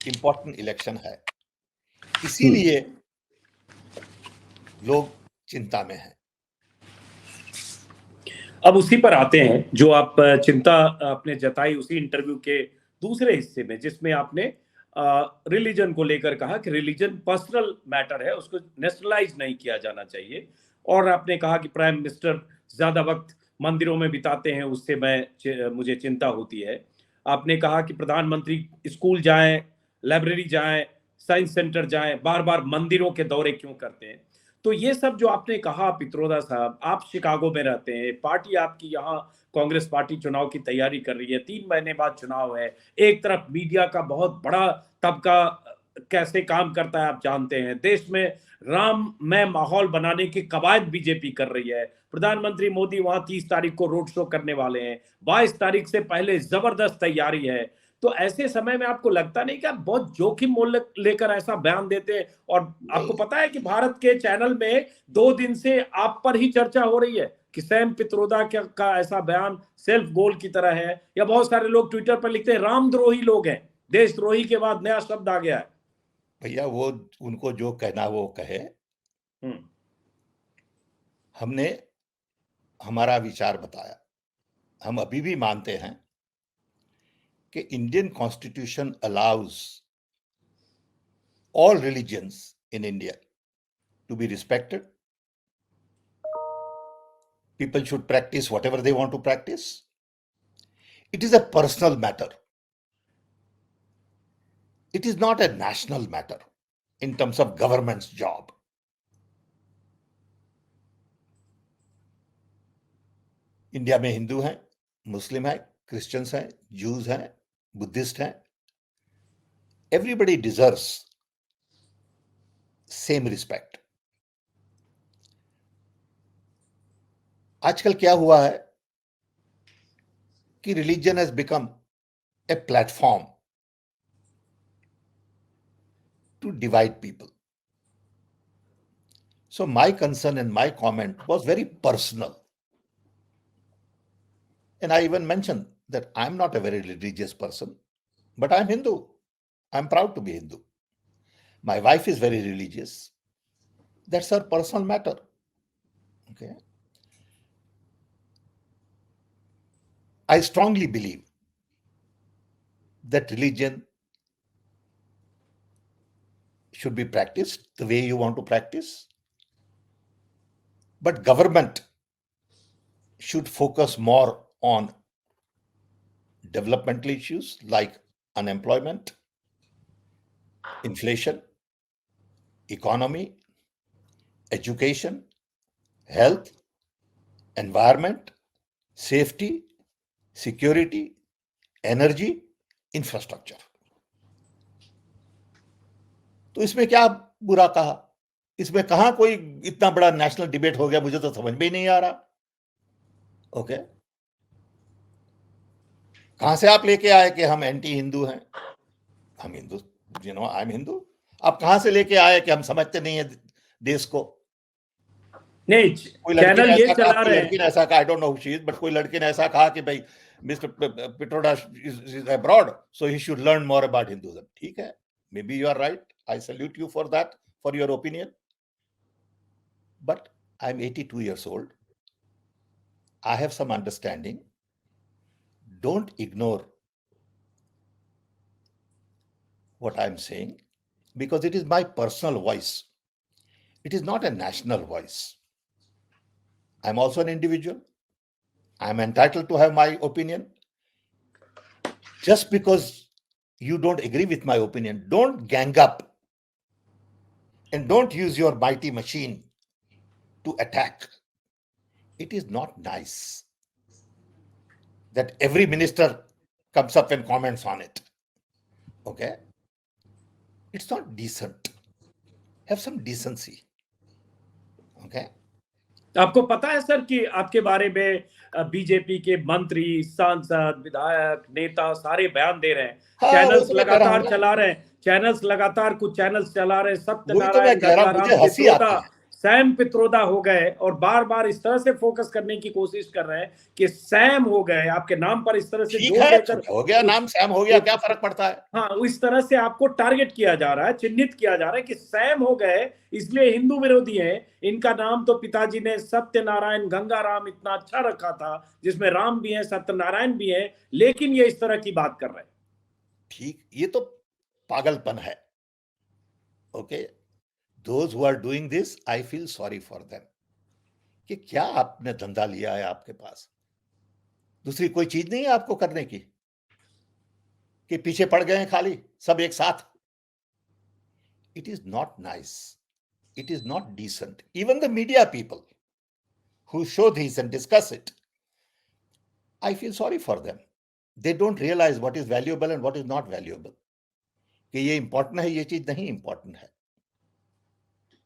इंपॉर्टेंट इलेक्शन है, इसीलिए लोग चिंता में हैं। अब उसी पर आते हैं जो आप चिंता आपने जताई उसी इंटरव्यू के दूसरे हिस्से में, जिसमें आपने रिलीजन को लेकर कहा कि रिलीजन पर्सनल मैटर है, उसको नेशनलाइज नहीं किया जाना चाहिए। और आपने कहा कि प्राइम मिनिस्टर ज्यादा वक्त मंदिरों में बिताते हैं, उससे मुझे चिंता होती है। आपने कहा कि प्रधानमंत्री स्कूल जाएं, लाइब्रेरी जाएं, साइंस सेंटर जाएं, बार बार मंदिरों के दौरे क्यों करते हैं? तो ये सब जो आपने कहा पित्रोदा साहब, आप शिकागो में रहते हैं, पार्टी आपकी यहाँ कांग्रेस पार्टी चुनाव की तैयारी कर रही है, 3 महीने बाद चुनाव है, एक तरफ मीडिया का बहुत बड़ा तबका कैसे काम करता है आप जानते हैं, देश में राम में माहौल बनाने की कवायद बीजेपी कर रही है, प्रधानमंत्री मोदी वहां 30 तारीख को रोड शो करने वाले हैं, 22 तारीख से पहले जबरदस्त तैयारी है। तो ऐसे समय में आपको लगता नहीं कि आप बहुत जोखिम मोल लेकर ऐसा बयान देते हैं? और आपको पता है कि भारत के चैनल में 2 दिन से आप पर ही चर्चा हो रही है कि सैम पित्रोदा का ऐसा बयान सेल्फ गोल की तरह है, या बहुत सारे लोग ट्विटर पर लिखते हैं रामद्रोही लोग हैं, देशद्रोही के बाद नया शब्द आ गया है। भैया वो उनको जो कहना वो कहे, हमने हमारा विचार बताया। हम अभी भी मानते हैं कि Indian constitution allows all religions in India to be respected. People should practice whatever they want to practice. It is a personal matter. It is not a national matter in terms of government's job. India में हिंदू हैं, मुस्लिम हैं, Christians हैं, juice हैं, Buddhist हैं, everybody deserves same respect. आजकल क्या हुआ है कि religion has become a platform to divide people. So my concern and my comment was very personal. And I even mentioned that I'm not a very religious person, but I'm Hindu. I'm proud to be Hindu. My wife is very religious. That's her personal matter. Okay. I strongly believe that religion should be practiced the way you want to practice. But government should focus more on developmental issues like unemployment, inflation, economy, education, health, environment, safety, security, energy, infrastructure. तो इसमें क्या बुरा कहा? इसमें कहां कोई इतना बड़ा नेशनल डिबेट हो गया, मुझे तो समझ में ही नहीं आ रहा. ओके, कहां से आप लेके आए कि हम एंटी हिंदू हैं? हम हिंदू, आई एम हिंदू. आप कहां से लेके आए कि हम समझते नहीं है देश को? नहीं, कोई लड़की चैनल ने ये ऐसा चला कहा, रहे लड़की ने ऐसा कहा, I don't know who she is, but कोई लड़की ने ऐसा कहा कि भाई mister Pitroda is abroad, so he should learn more about Hinduism. ठीक है, maybe you are right. I salute you for that, for your opinion. But I'm 82 years old. I have some understanding. Don't ignore what I'm saying because it is my personal voice. It is not a national voice. I'm also an individual. I'm entitled to have my opinion. Just because you don't agree with my opinion, don't gang up and don't use your mighty machine to attack. It is not nice that every minister comes up and comments on it. Okay? It's not decent. Have some decency. Okay? आपको पता है sir कि आपके बारे में BJP के मंत्री, सांसद, विधायक, नेता सारे बयान दे रहे हैं. चैनल्स लगातार चला रहे हैं, चैनल्स लगातार कुछ चैनल्स चला रहे हैं. सत्यनारायण, गंगाराम पित्रोदा, सैम पित्रोदा हो गए और बार बार इस तरह से फोकस करने की कोशिश कर रहे हैं कि सैम हो गए, आपके नाम पर इस तरह से जोर देकर हो गया, नाम सैम हो गया, क्या फर्क पड़ता है? हाँ, इस तरह से आपको टारगेट किया जा रहा है, चिन्हित किया जा रहा है कि सैम हो गए इसलिए हिंदू विरोधी हैं. इनका नाम तो पिताजी ने सत्यनारायण गंगाराम इतना अच्छा रखा था जिसमें राम भी है, सत्यनारायण भी है, लेकिन ये इस तरह की बात कर रहे हैं. ठीक, ये तो पागलपन है. Okay, those who are doing this, I feel sorry for them. कि क्या आपने धंधा लिया है आपके पास? दूसरी कोई चीज नहीं है आपको करने की कि पीछे पड़ गए हैं खाली सब एक साथ. It is not nice. It is not decent. Even the media people who show this and discuss it, I feel sorry for them. They don't realize what is valuable and what is not valuable. कि ये important है, ये चीज नहीं important है.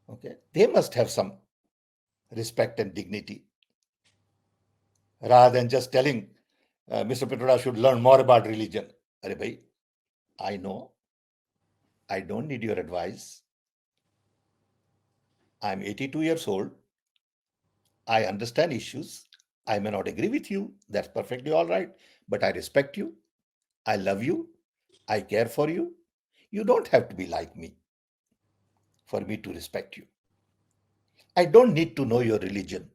Okay, they must have some respect and dignity rather than just telling Mr. Pitroda should learn more about religion. Arey bhai, I know, I don't need your advice. I'm 82 years old. I understand issues. I may not agree with you. That's perfectly all right. But I respect you. I love you. I care for you. You don't have to be like me for me to respect you. I don't need to know your religion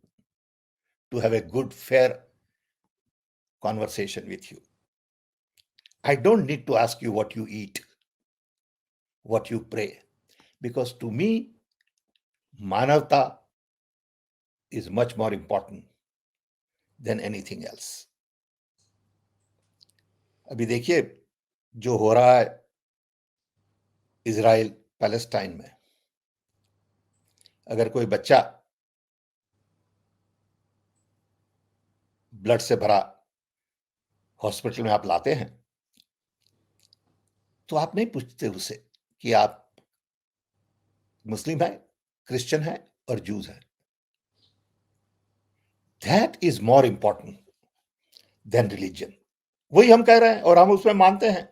to have a good, fair conversation with you. I don't need to ask you what you eat, what you pray, because to me, Manavta is much more important than anything else. अभी देखिए जो हो रहा है Israel Palestine में, अगर कोई बच्चा ब्लड से भरा हॉस्पिटल में आप लाते हैं तो आप नहीं पूछते उसे कि आप मुस्लिम हैं, क्रिश्चियन हैं और जूस हैं. That is more important than religion. वही हम कह रहे हैं और हम उसमें मानते हैं.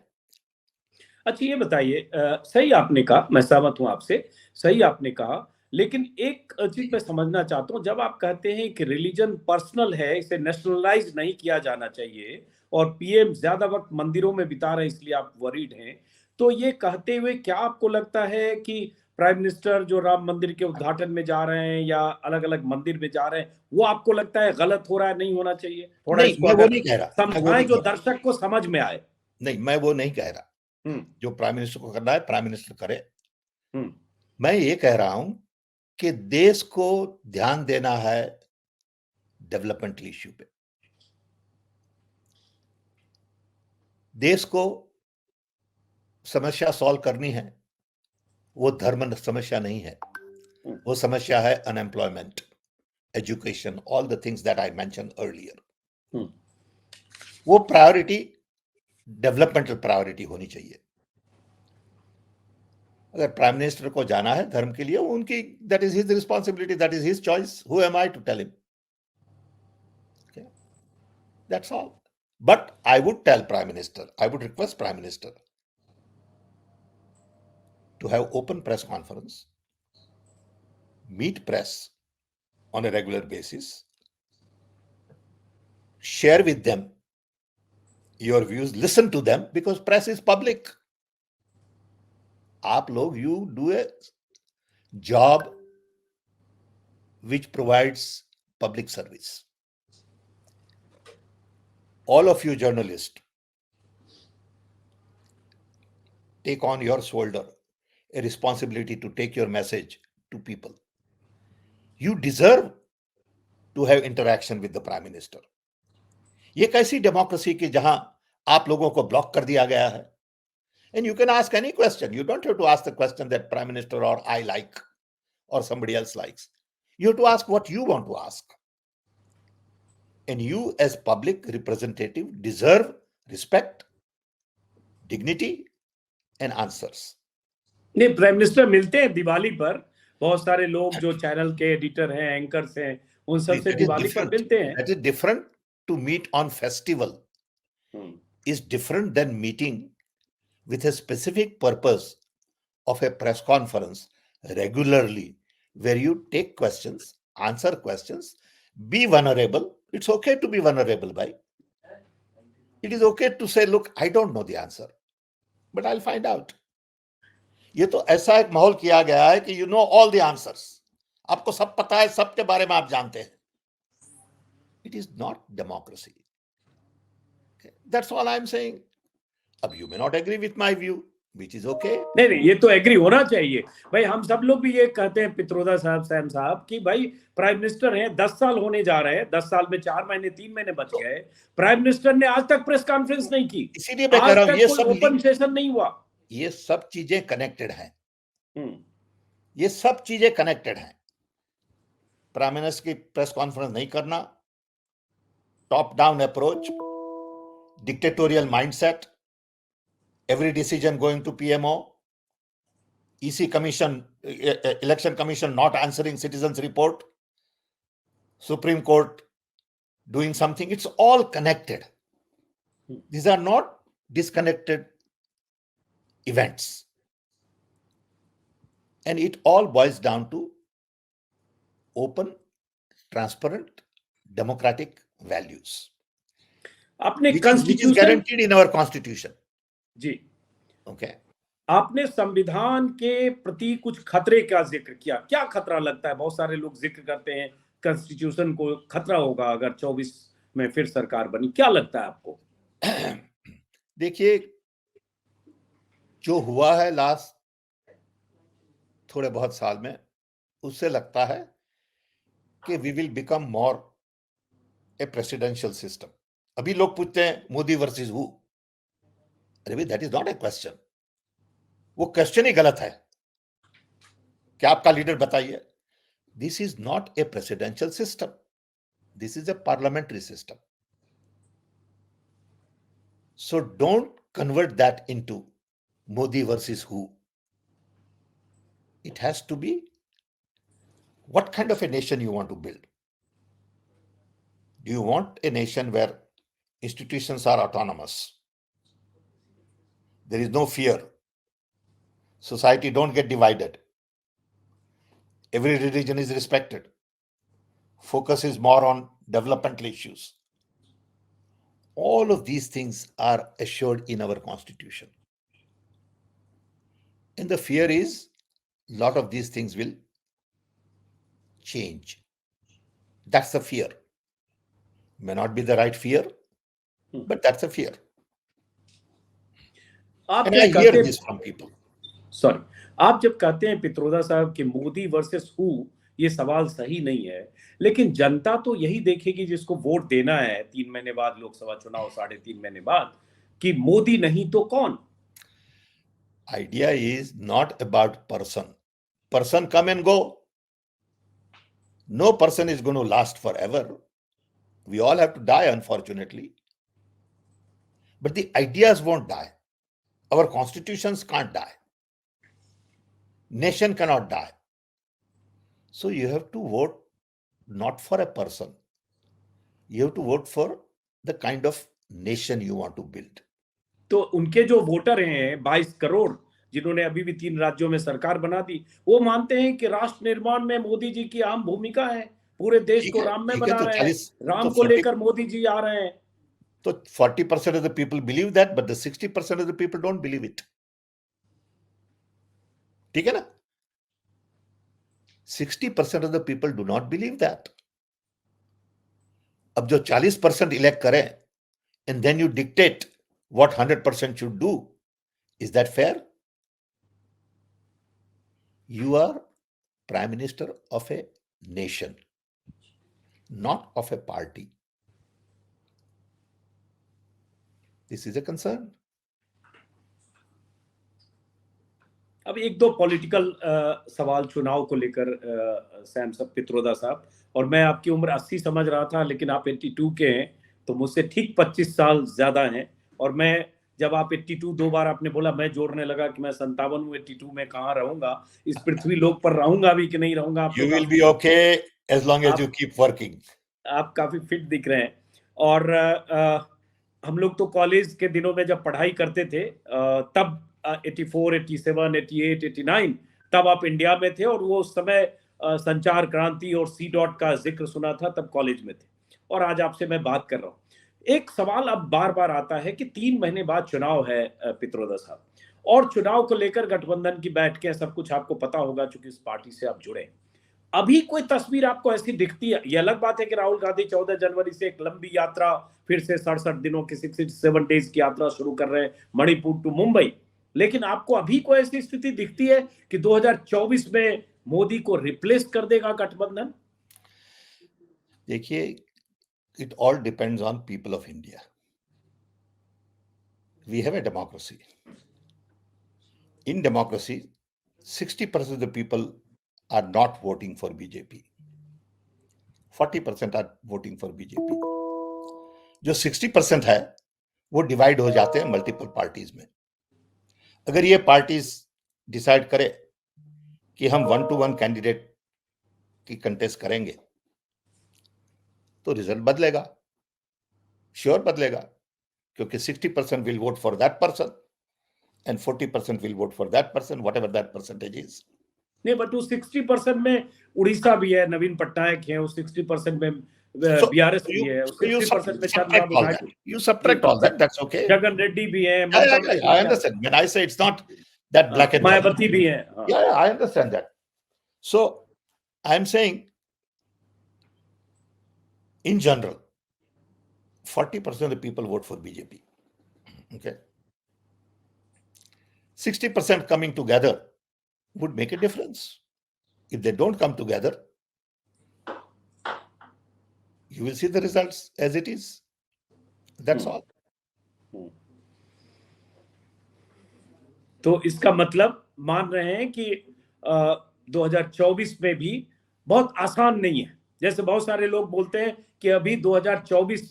अच्छा ये बताइए, सही आपने कहा, मैं सहमत हूं आपसे, सही आपने कहा, लेकिन एक चीज मैं समझना चाहता हूं, जब आप कहते हैं कि रिलीजन पर्सनल है, इसे नेशनलाइज नहीं किया जाना चाहिए, और पीएम ज्यादा वक्त मंदिरों में बिता रहे हैं इसलिए आप वरीड हैं, तो ये कहते हुए क्या आपको लगता है कि प्राइम मिनिस्टर जो राम मंदिर के उद्घाटन में जा रहे हैं या अलग अलग मंदिर में जा रहे हैं, वो आपको लगता है गलत हो रहा है, नहीं होना चाहिए? थोड़ा नहीं, इसको मैं वो अगर नहीं कह रहा, मैं वो समझाएं नहीं जो कह रहा, दर्शक को समझ में आए। नहीं, मैं वो नहीं कह रहा। हम्म। जो प्राइम मिनिस्टर को करना है, प्राइम मिनिस्टर करे। हम्म। मैं ये कह रहा हूं कि देश को ध्यान देना है डेवलपमेंटल इश्यू पे। देश को समस्या सॉल्व करनी है, वो धर्म समस्या नहीं है, हम्म। वो समस्या है unemployment, education, all the things that I mention earlier. Hmm. वो प्रायोरिटी डेवलपमेंटल प्रायोरिटी होनी चाहिए। अगर प्राइम मिनिस्टर को जाना है धर्म के लिए, वो उनकी, that is his responsibility, that is his choice, who am I to tell him? That's all. But I would tell prime minister, I would request prime minister to have open press conference, meet press on a regular basis, share with them your views, listen to them, because press is public. आप लोग, you do a job which provides public service. All of you journalists take on your shoulder a responsibility to take your message to people. You deserve to have interaction with the prime minister. ये कैसी democracy की जहां आप लोगों को block कर दिया गया है? And you can ask any question. You don't have to ask the question that Prime Minister or I like or somebody else likes. You have to ask what you want to ask. And you, as public representative, deserve respect, dignity, and answers. नहीं, prime minister मिलते हैं दिवाली पर, बहुत सारे लोग जो channel के editor हैं, एंकर्स हैं, उन सब से That is दिवाली पर different. मिलते हैं। That is different. To meet on festival is different than meeting with a specific purpose of a press conference regularly, where you take questions, answer questions, be vulnerable. It's okay to be vulnerable, bhai. It is okay to say, look, I don't know the answer, but I'll find out. ये तो ऐसा एक माहौल किया गया है कि you know all the answers. आपको सब पता है, सबके बारे में आप जानते हैं. It is not democracy. Okay? That's all I'm saying. अब you may not agree with my view, which is okay. नहीं नहीं, ये तो एग्री होना चाहिए भाई। हम सब लोग भी ये कहते हैं, पित्रोदा साहब, सैम साहब, कि भाई प्राइम मिनिस्टर हैं, 10 साल होने जा रहे हैं, 10 साल में 4 महीने 3 महीने बच गए, प्राइम मिनिस्टर ने आज तक प्रेस कॉन्फ्रेंस नहीं की, इसीलिए मैं कह आज रहा हूं तक ये कोई सब ओपन सेशन नहीं हुआ। ये सब चीजें कनेक्टेड हैं। ये सब चीजें कनेक्टेड हैं। प्राइम मिनिस्टर की प्रेस कॉन्फ्रेंस नहीं करना, top down approach, dictatorial mindset, every decision going to PMO, EC commission, election commission not answering citizens report, Supreme Court doing something, it's all connected. These are not disconnected events. And it all boils down to open, transparent, democratic values, आपने which is constitution, guaranteed in our constitution. जी, Okay. आपने संविधान के प्रति कुछ खतरे का जिक्र किया, क्या खतरा लगता है? बहुत सारे लोग जिक्र करते हैं कॉन्स्टिट्यूशन को खतरा होगा अगर 24 में फिर सरकार बनी, क्या लगता है आपको? देखिए, जो हुआ है लास्ट थोड़े बहुत साल में, उससे लगता है कि we will become more a presidential system. अभी लोग पूछते हैं मोदी वर्सेस हु, अरे भाई that is not a question, वो क्वेश्चन ही गलत है। क्या आपका लीडर बताइए? This is not a presidential system, this is a parliamentary system. So don't convert that into Modi versus who. It has to be what kind of a nation you want to build. Do you want a nation where institutions are autonomous? There is no fear Society don't get divided. Every religion is respected. Focus is more on developmental issues. All of these things are assured in our constitution. And the fear is a lot of these things will change. That's the fear. May not be the right fear, but that's a fear. आप And जब I hear कहते this from people. Sorry आप जब कहते हैं पित्रोदा साहब कि Modi versus who, ये सवाल सही नहीं है, लेकिन जनता तो यही देखेगी जिसको वोट देना है 3 महीने बाद लोकसभा चुनाव, 3.5 महीने बाद, कि मोदी नहीं तो कौन. Idea is not about person. Person come and go. No person is going to last forever. We all have to die, unfortunately. But the ideas won't die. Our constitutions can't die. Nation cannot die. So you have to vote not for a person. You have to vote for the kind of nation you want to build. तो उनके जो voter हैं 22 करोड़, जिन्होंने अभी भी 3 राज्यों में सरकार बना दी, वो मानते हैं कि राष्ट्र निर्माण में मोदी जी की अहम भूमिका है, पूरे देश को राम में बना रहे हैं, राम को लेकर मोदी जी आ रहे हैं. तो 40% of the people believe that, but the 60% of the people don't believe it. ठीक है ना? 60% of the people do not believe that. अब जो 40% इलेक्ट करें, and then you dictate what 100% should do, is that fair? You are Prime Minister of a nation, not of a party. This is a concern. अब एक दो political सवाल चुनाव को लेकर सैम सब पित्रोदा साहब, और मैं आपकी उम्र 80 समझ रहा था, लेकिन आप 82 के हैं, तो मुझसे ठीक 25 साल ज्यादा हैं. और मैं जब आप 82 2 बार आपने बोला, मैं जोड़ने लगा कि मैं 57 हूँ, 82 में कहाँ रहूंगा, इस पृथ्वी लोक पर रहूंगा भी कि नहीं रहूंगा. You will be okay as long as you keep working. आप काफी फिट दिख रहे हैं. और हम लोग तो कॉलेज के दिनों में जब पढ़ाई करते थे, तब 84, 87, 88, 89, तब आप इंडिया में थे, और वो उस समय संचार क्रांति और सी डॉट का जिक्र सुना था, तब कॉलेज में थे. और आज आपसे मैं बात कर रहा हूँ. एक सवाल अब बार बार आता है कि 3 महीने बाद चुनाव है पित्रोदा साहब, और चुनाव को लेकर गठबंधन की बैठकें, सब कुछ आपको पता होगा चूंकि इस पार्टी से आप जुड़े. अभी कोई तस्वीर आपको ऐसी दिखती है? ये अलग बात है कि राहुल गांधी 14 जनवरी से एक लंबी यात्रा, फिर से 67 दिनों की 67 डेज की यात्रा शुरू कर रहे हैं, मणिपुर टू मुंबई. लेकिन आपको अभी कोई ऐसी स्थिति दिखती है कि 2024 में मोदी को रिप्लेस कर देगा गठबंधन? देखिए, it all depends on people of India. We have a democracy. In democracy, 60% of the people are not voting for BJP. 40% are voting for BJP. जो 60% है, वो डिवाइड हो जाते हैं मल्टीपल पार्टीज में. अगर ये पार्टीज डिसाइड करे कि हम 1-to-1 कैंडिडेट की कंटेस्ट करेंगे, तो रिजल्ट बदलेगा, श्योर बदलेगा, क्योंकि 60% will vote for that person and 40% will vote for that person, whatever that percentage is. नहीं, बट उस 60% में उड़ीसा भी है, नवीन पटनायक है, उस 60% में बीआरएस भी है, उस 60% में Chandrababu Naidu. You subtract all that, that's okay. Jagan Reddy भी है. I understand. When I say it's not that black and white. Mayawati भी है. Yeah, I understand that. So I'm saying, in general, 40% of the people vote for BJP. Okay. 60% coming together would make a difference. If they don't come together, you will see the results as it is. That's all. तो इसका मतलब मान रहे हैं कि 2024 में भी बहुत आसान नहीं है. जैसे बहुत सारे लोग बोलते हैं कि अभी 2024,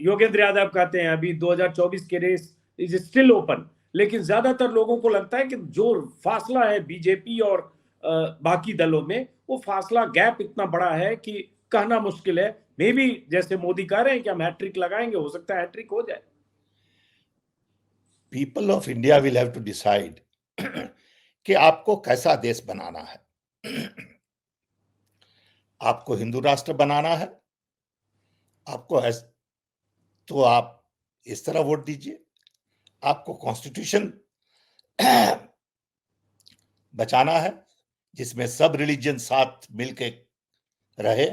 योगेंद्र यादव कहते हैं अभी 2024 के रेस इज स्टिल ओपन, लेकिन ज्यादातर लोगों को लगता है कि जो फासला है बीजेपी और बाकी दलों में, वो फासला गैप इतना बड़ा है कि कहना मुश्किल है. मे भी जैसे मोदी कह रहे हैं कि हम हैट्रिक लगाएंगे, हो सकता है हैट्रिक हो जाए. People of India will have to decide कि आपको कैसा देश बनाना है। आपको हिंदू राष्ट्र बनाना है, आपको तो आप इस तरह वोट दीजिए। आपको कॉन्स्टिट्यूशन बचाना है जिसमें सब रिलीजन साथ मिलके रहे,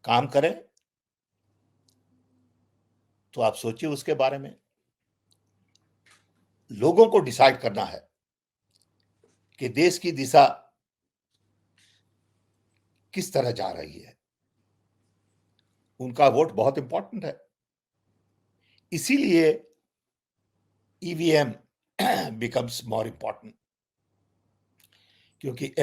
काम करें, तो आप सोचिए उसके बारे में। लोगों को डिसाइड करना है कि देश की दिशा किस तरह जा रही है। उनका वोट बहुत इंपॉर्टेंट है। इसीलिए ईवीएम बिकम्स मोर इंपॉर्टेंट, क्योंकि